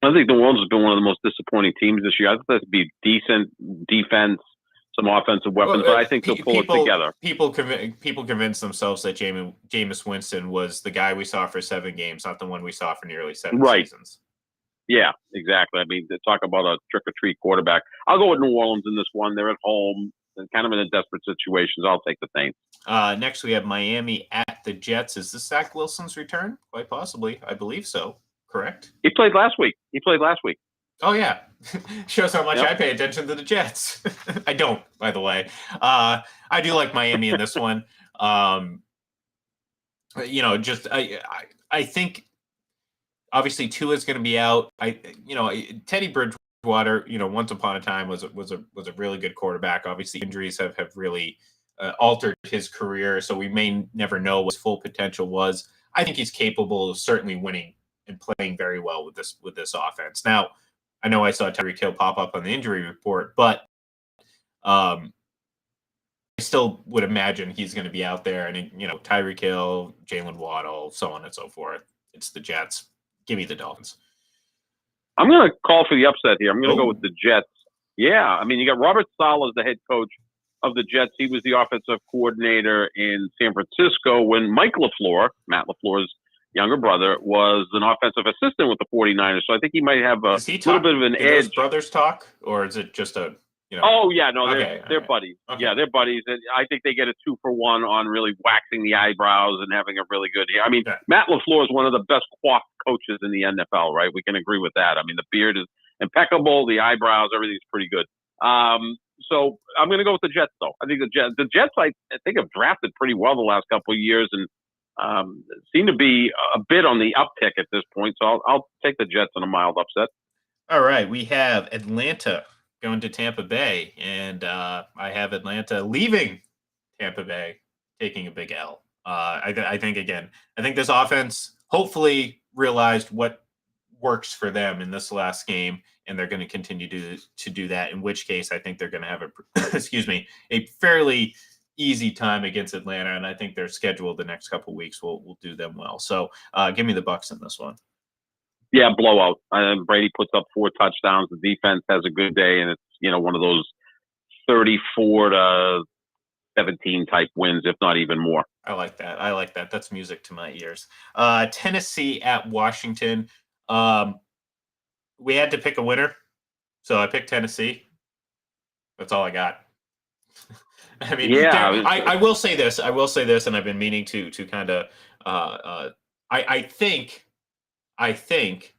I think New Orleans has been one of the most disappointing teams this year. I thought that'd be decent defense, some offensive weapons, but I think they'll pull it together. People convince themselves that Jameis Winston was the guy we saw for 7 games, not the one we saw for nearly 7 seasons. Yeah, exactly. I mean, to talk about a trick-or-treat quarterback. I'll go with New Orleans in this one. They're at home and kind of in a desperate situation. So I'll take the Saints. Next, we have Miami at the Jets. Is this Zach Wilson's return? Quite possibly. I believe so. Correct? He played last week. Oh, yeah. Shows how much I pay attention to the Jets. I don't, by the way. I do like Miami in this one. I think obviously Tua is going to be out. Teddy Bridgewater, once upon a time was a really good quarterback. Obviously injuries have really altered his career, so we may never know what his full potential was. I think he's capable of certainly winning and playing very well with this offense. Now, I know I saw Tyreek Hill pop up on the injury report, but I still would imagine he's going to be out there. And Tyreek Hill, Jalen Waddle, so on and so forth. It's the Jets. Give me the Dolphins. I'm going to call for the upset here. I'm going to go with the Jets. Yeah, I mean, you got Robert Saleh as the head coach of the Jets. He was the offensive coordinator in San Francisco when Mike LaFleur, Matt LaFleur's younger brother, was an offensive assistant with the 49ers. So I think he might have a little bit of an edge. Those brothers talk, or is it just a Oh yeah, no, they're right. buddies. Okay. Yeah, they're buddies, and I think they get a 2-for-1 on really waxing the eyebrows and having a really good year. I mean, Matt LaFleur is one of the best coiffed coaches in the NFL, right? We can agree with that. I mean, the beard is impeccable, the eyebrows, everything's pretty good. So I'm going to go with the Jets, though. I think the Jets, I think have drafted pretty well the last couple of years and seem to be a bit on the uptick at this point. So I'll take the Jets in a mild upset. All right, we have Atlanta going to Tampa Bay, and I have Atlanta leaving Tampa Bay, taking a big L. I think this offense hopefully realized what works for them in this last game, and they're going to continue to do that, in which case I think they're going to have a fairly easy time against Atlanta, and I think their schedule the next couple of weeks will do them well. So give me the Bucs in this one. Yeah, blowout. Brady puts up 4 touchdowns. The defense has a good day, and it's one of those 34-17 type wins, if not even more. I like that. That's music to my ears. Tennessee at Washington. We had to pick a winner, so I picked Tennessee. That's all I got. I mean, yeah. I will say this, and I've been meaning to kind of. I think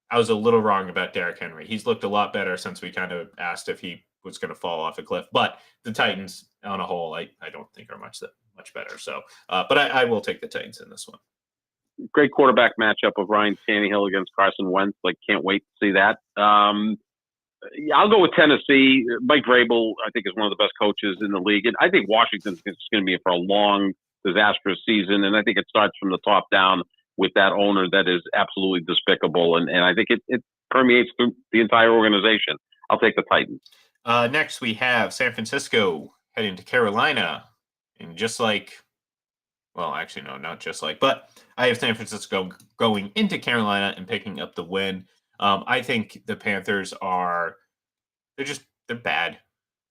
I was a little wrong about Derrick Henry. He's looked a lot better since we kind of asked if he was going to fall off a cliff. But the Titans, on a whole, I don't think are much better. So, but I will take the Titans in this one. Great quarterback matchup of Ryan Tannehill against Carson Wentz. Can't wait to see that. I'll go with Tennessee. Mike Vrabel, I think, is one of the best coaches in the league. And I think Washington's going to be in for a long, disastrous season. And I think it starts from the top down with that owner that is absolutely despicable. And I think it permeates through the entire organization. I'll take the Titans. Next, we have San Francisco heading to Carolina. And not just like, but I have San Francisco going into Carolina and picking up the win. I think the Panthers they're bad.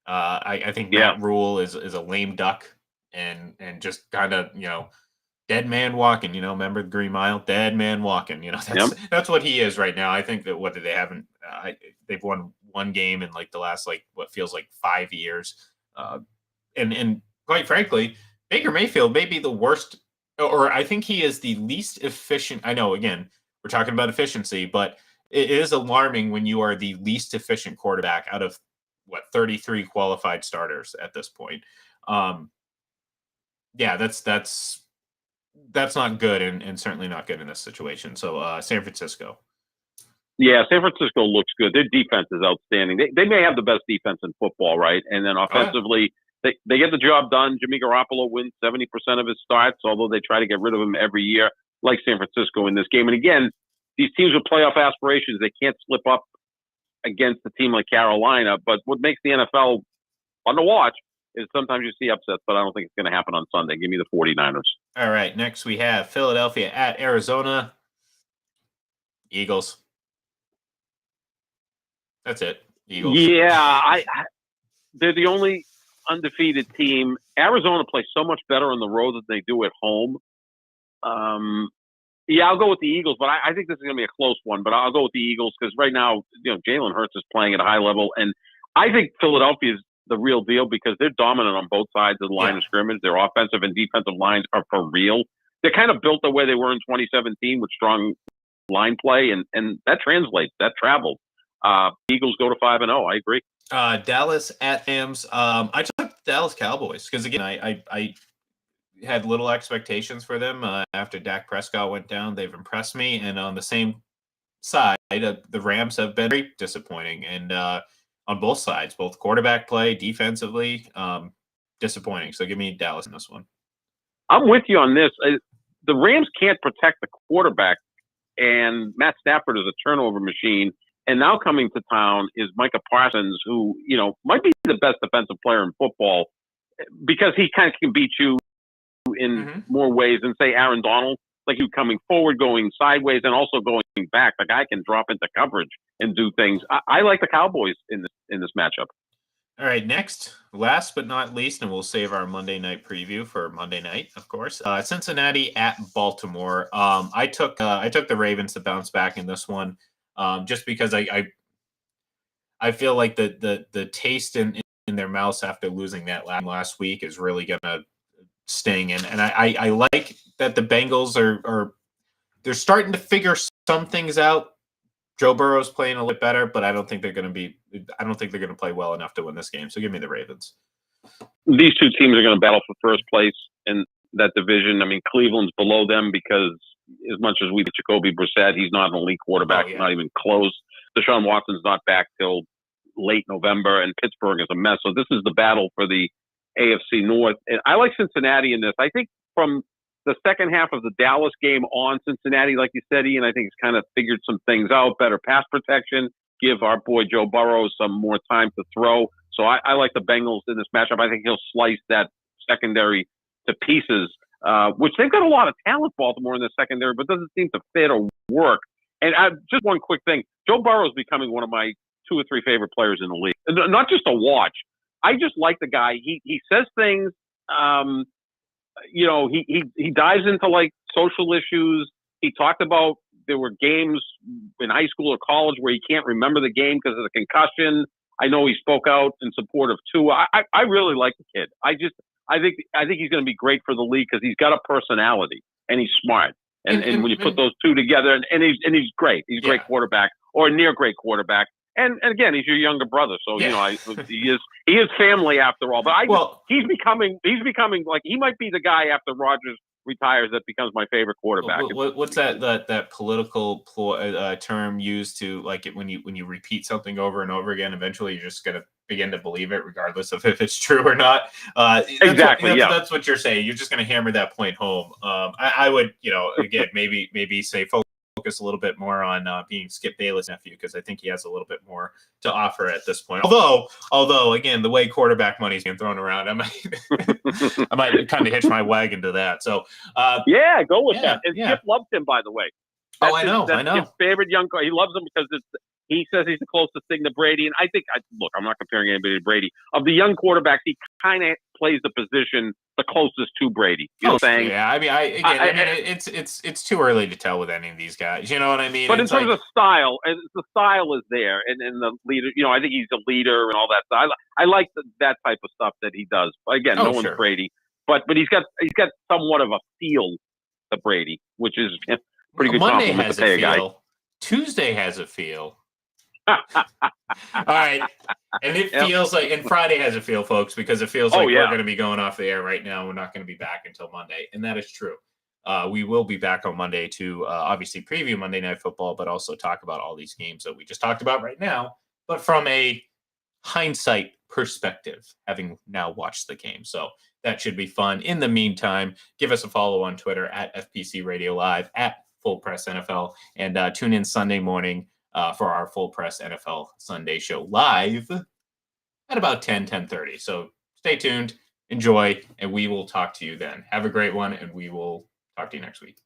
I think Matt Rule is a lame duck and just kind of, dead man walking, remember the Green Mile? Dead man walking, that's what he is right now. I think that they've won one game in the last, what feels like 5 years. And quite frankly, Baker Mayfield may be the worst, or I think he is the least efficient. I know, again, we're talking about efficiency, but it is alarming when you are the least efficient quarterback out of 33 qualified starters at this point. That's not good and certainly not good in this situation. So San Francisco. Yeah, San Francisco looks good. Their defense is outstanding. They may have the best defense in football, right? And then offensively, they get the job done. Jimmy Garoppolo wins 70% of his starts, although they try to get rid of him every year, like San Francisco in this game. And again, these teams with playoff aspirations, they can't slip up against a team like Carolina. But what makes the NFL fun to watch is sometimes you see upsets, but I don't think it's going to happen on Sunday. Give me the 49ers. All right, next we have Philadelphia at Arizona. Eagles. That's it. Eagles. Yeah, they're the only undefeated team. Arizona plays so much better on the road than they do at home. I'll go with the Eagles, but I think this is going to be a close one. But I'll go with the Eagles because right now, Jalen Hurts is playing at a high level, and I think Philadelphia is the real deal because they're dominant on both sides of the line of scrimmage. Their offensive and defensive lines are for real. They're kind of built the way they were in 2017 with strong line play, and that translates. That travels. Eagles go to 5-0. I agree. Dallas at Rams. I took the Dallas Cowboys because, again, I had little expectations for them after Dak Prescott went down. They've impressed me, and on the same side, the Rams have been very disappointing, and on both sides, both quarterback play, defensively, disappointing. So give me Dallas in this one. I'm with you on this. The Rams can't protect the quarterback, and Matt Stafford is a turnover machine. And now coming to town is Micah Parsons, who, might be the best defensive player in football because he kind of can beat you in more ways than, say, Aaron Donald. Like you coming forward, going sideways, and also going back. The guy can drop into coverage and do things. I like the Cowboys in this matchup. All right, next, last but not least, and we'll save our Monday night preview for Monday night, of course. Cincinnati at Baltimore. I took the Ravens to bounce back in this one, just because I feel like the taste in their mouths after losing that last week is really gonna sting, and I like that the Bengals they're starting to figure some things out. Joe Burrow's playing a little bit better, but I don't think they're going to play well enough to win this game. So give me the Ravens. These two teams are going to battle for first place in that division. I mean, Cleveland's below them because as much as we think Jacoby Brissett, he's not an elite quarterback, not even close. Deshaun Watson's not back till late November, and Pittsburgh is a mess. So this is the battle for the AFC North. And I like Cincinnati in this. I think from the second half of the Dallas game on, Cincinnati, like you said, Ian, I think he's kind of figured some things out, better pass protection, give our boy Joe Burrow some more time to throw. So I like the Bengals in this matchup. I think he'll slice that secondary to pieces, which they've got a lot of talent, Baltimore, in the secondary, but doesn't seem to fit or work. And just one quick thing. Joe Burrow is becoming one of my 2 or 3 favorite players in the league. Not just to watch. I just like the guy. He says things, he dives into like social issues. He talked about there were games in high school or college where he can't remember the game because of the concussion. I know he spoke out in support of Tua. I really like the kid. I think he's going to be great for the league because he's got a personality and he's smart. And when you put those two together, and he's great. He's a great quarterback or a near great quarterback. And again, he's your younger brother, so he is family after all. But he's becoming like he might be the guy after Rodgers retires that becomes my favorite quarterback. What's that political term used to like it when you repeat something over and over again? Eventually, you're just gonna begin to believe it, regardless of if it's true or not. Exactly. That's what you're saying. You're just gonna hammer that point home. I would, again, maybe say focus a little bit more on being Skip Bayless' nephew, because I think he has a little bit more to offer at this point. Although again, the way quarterback money is being thrown around, I might kind of hitch my wagon to that. So go with that. And Skip loves him, by the way. I know. His favorite young guy. He loves him because he says he's the closest thing to Brady. And I think, look, I'm not comparing anybody to Brady. Of the young quarterbacks, he kind of plays the position the closest to Brady. You know what I'm saying? Yeah, I mean, it's too early to tell with any of these guys. You know what I mean? But in terms of style, and the style is there, and the leader. I think he's a leader and all that stuff. I like that type of stuff that he does. Again, no one's Brady, but he's got somewhat of a feel to Brady, which is pretty good. Monday compliment has to pay a feel. Guy. Tuesday has a feel. All right. And it feels like, and Friday has a feel, folks, because it feels like we're going to be going off the air right now. We're not going to be back until Monday. And that is true. We will be back on Monday to obviously preview Monday Night Football, but also talk about all these games that we just talked about right now, but from a hindsight perspective, having now watched the game. So that should be fun. In the meantime, give us a follow on Twitter at FPC Radio Live, at Full Press NFL, and tune in Sunday morning for our Full Press NFL Sunday show live at about 10:30. So stay tuned, enjoy, and we will talk to you then. Have a great one, and we will talk to you next week.